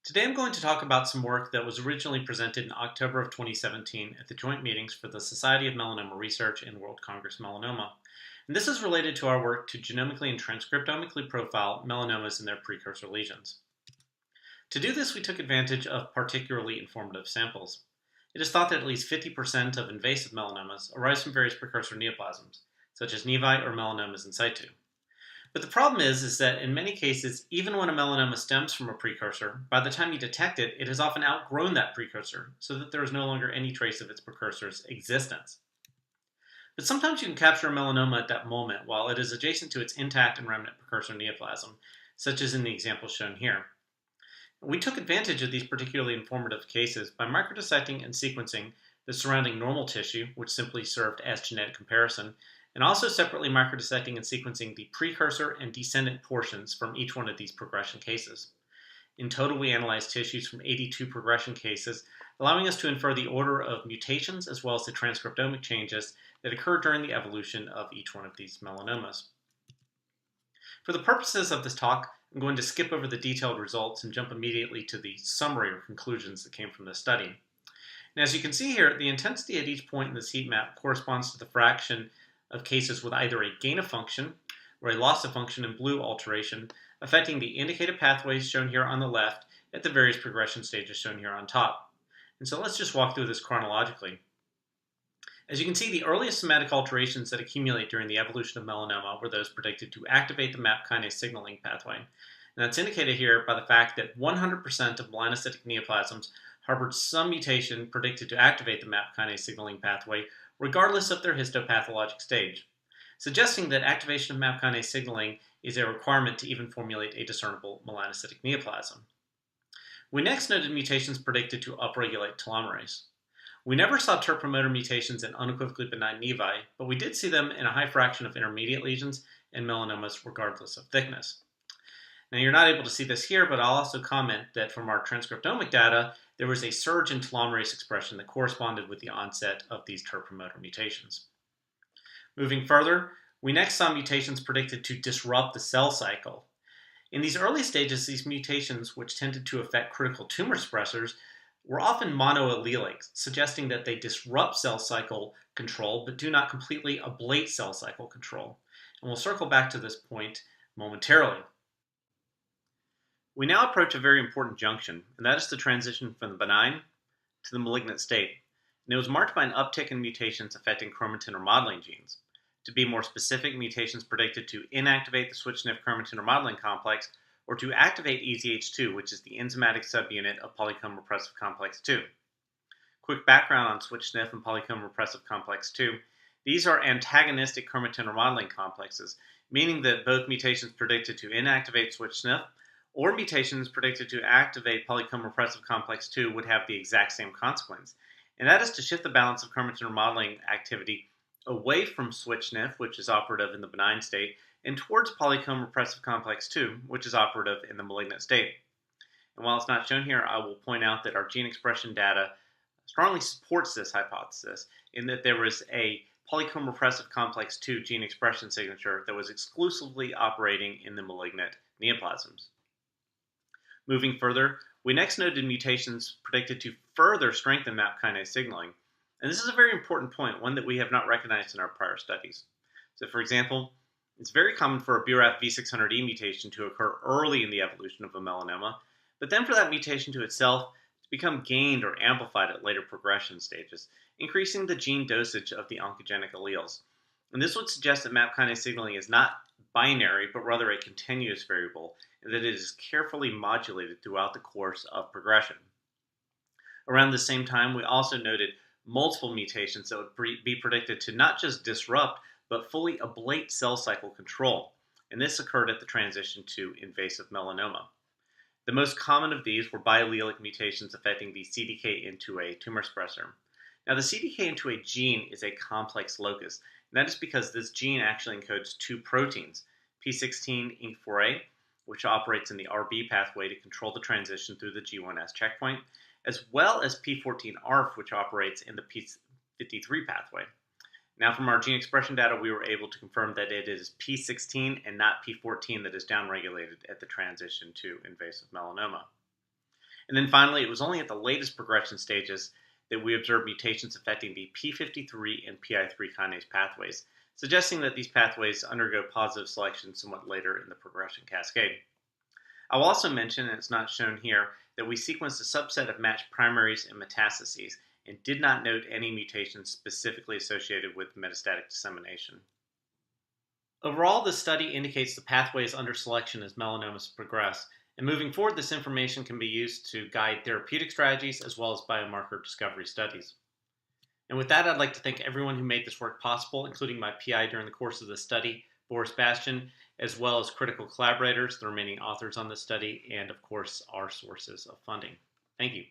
Today I'm going to talk about some work that was originally presented in October of 2017 at the joint meetings for the Society of Melanoma Research and World Congress Melanoma. And this is related to our work to genomically and transcriptomically profile melanomas and their precursor lesions. To do this, we took advantage of particularly informative samples. It is thought that at least 50% of invasive melanomas arise from various precursor neoplasms, such as nevi or melanomas in situ. But the problem is that in many cases, even when a melanoma stems from a precursor, by the time you detect it, it has often outgrown that precursor, so that there is no longer any trace of its precursor's existence. But sometimes you can capture a melanoma at that moment while it is adjacent to its intact and remnant precursor neoplasm, such as in the example shown here. We took advantage of these particularly informative cases by microdissecting and sequencing the surrounding normal tissue, which simply served as genetic comparison, and also separately microdissecting and sequencing the precursor and descendant portions from each one of these progression cases. In total, we analyzed tissues from 82 progression cases, allowing us to infer the order of mutations as well as the transcriptomic changes that occurred during the evolution of each one of these melanomas. For the purposes of this talk, I'm going to skip over the detailed results and jump immediately to the summary or conclusions that came from this study. And as you can see here, the intensity at each point in this heat map corresponds to the fraction of cases with either a gain of function or a loss of function in blue alteration, affecting the indicated pathways shown here on the left at the various progression stages shown here on top. And so let's just walk through this chronologically. As you can see, the earliest somatic alterations that accumulate during the evolution of melanoma were those predicted to activate the MAP kinase signaling pathway. And that's indicated here by the fact that 100% of melanocytic neoplasms harbored some mutation predicted to activate the MAP kinase signaling pathway, regardless of their histopathologic stage, suggesting that activation of MAP kinase signaling is a requirement to even formulate a discernible melanocytic neoplasm. We next noted mutations predicted to upregulate telomerase. We never saw TERT promoter mutations in unequivocally benign nevi, but we did see them in a high fraction of intermediate lesions and melanomas regardless of thickness. Now, you're not able to see this here, but I'll also comment that from our transcriptomic data, there was a surge in telomerase expression that corresponded with the onset of these TERT promoter mutations. Moving further, we next saw mutations predicted to disrupt the cell cycle. In these early stages, these mutations, which tended to affect critical tumor suppressors, were often monoallelic, suggesting that they disrupt cell cycle control but do not completely ablate cell cycle control. And we'll circle back to this point momentarily. We now approach a very important junction, and that is the transition from the benign to the malignant state. And it was marked by an uptick in mutations affecting chromatin remodeling genes. To be more specific, mutations predicted to inactivate the switch-NIF chromatin remodeling complex or to activate EZH2, which is the enzymatic subunit of polycomb repressive complex 2. Quick background on switch-NIF and polycomb repressive complex 2. These are antagonistic chromatin remodeling complexes, meaning that both mutations predicted to inactivate switch-NIF or mutations predicted to activate polycomb repressive complex 2 would have the exact same consequence, and that is to shift the balance of chromatin remodeling activity away from switch-NIF, which is operative in the benign state, and towards polycomb repressive complex 2, which is operative in the malignant state. And while it's not shown here, I will point out that our gene expression data strongly supports this hypothesis in that there was a polycomb repressive complex 2 gene expression signature that was exclusively operating in the malignant neoplasms. Moving further, we next noted mutations predicted to further strengthen MAP kinase signaling. And this is a very important point, one that we have not recognized in our prior studies. So for example, it's very common for a BRAF V600E mutation to occur early in the evolution of a melanoma, but then for that mutation to itself to become gained or amplified at later progression stages, increasing the gene dosage of the oncogenic alleles. And this would suggest that MAP kinase signaling is not binary, but rather a continuous variable, and that it is carefully modulated throughout the course of progression. Around the same time, we also noted multiple mutations that would be predicted to not just disrupt, but fully ablate cell cycle control, and this occurred at the transition to invasive melanoma. The most common of these were biallelic mutations affecting the CDKN2A tumor suppressor. Now, the CDKN2A gene is a complex locus, and that is because this gene actually encodes two proteins, P16-INK4A, which operates in the RB pathway to control the transition through the G1S checkpoint, as well as P14-ARF, which operates in the P53 pathway. Now, from our gene expression data, we were able to confirm that it is P16 and not P14 that is downregulated at the transition to invasive melanoma. And then finally, it was only at the latest progression stages that we observed mutations affecting the p53 and PI3 kinase pathways, suggesting that these pathways undergo positive selection somewhat later in the progression cascade. I will also mention, and it's not shown here, that we sequenced a subset of matched primaries and metastases and did not note any mutations specifically associated with metastatic dissemination. Overall, this study indicates the pathways under selection as melanomas progress, and moving forward, this information can be used to guide therapeutic strategies as well as biomarker discovery studies. And with that, I'd like to thank everyone who made this work possible, including my PI during the course of the study, Boris Bastian, as well as critical collaborators, the remaining authors on this study, and of course, our sources of funding. Thank you.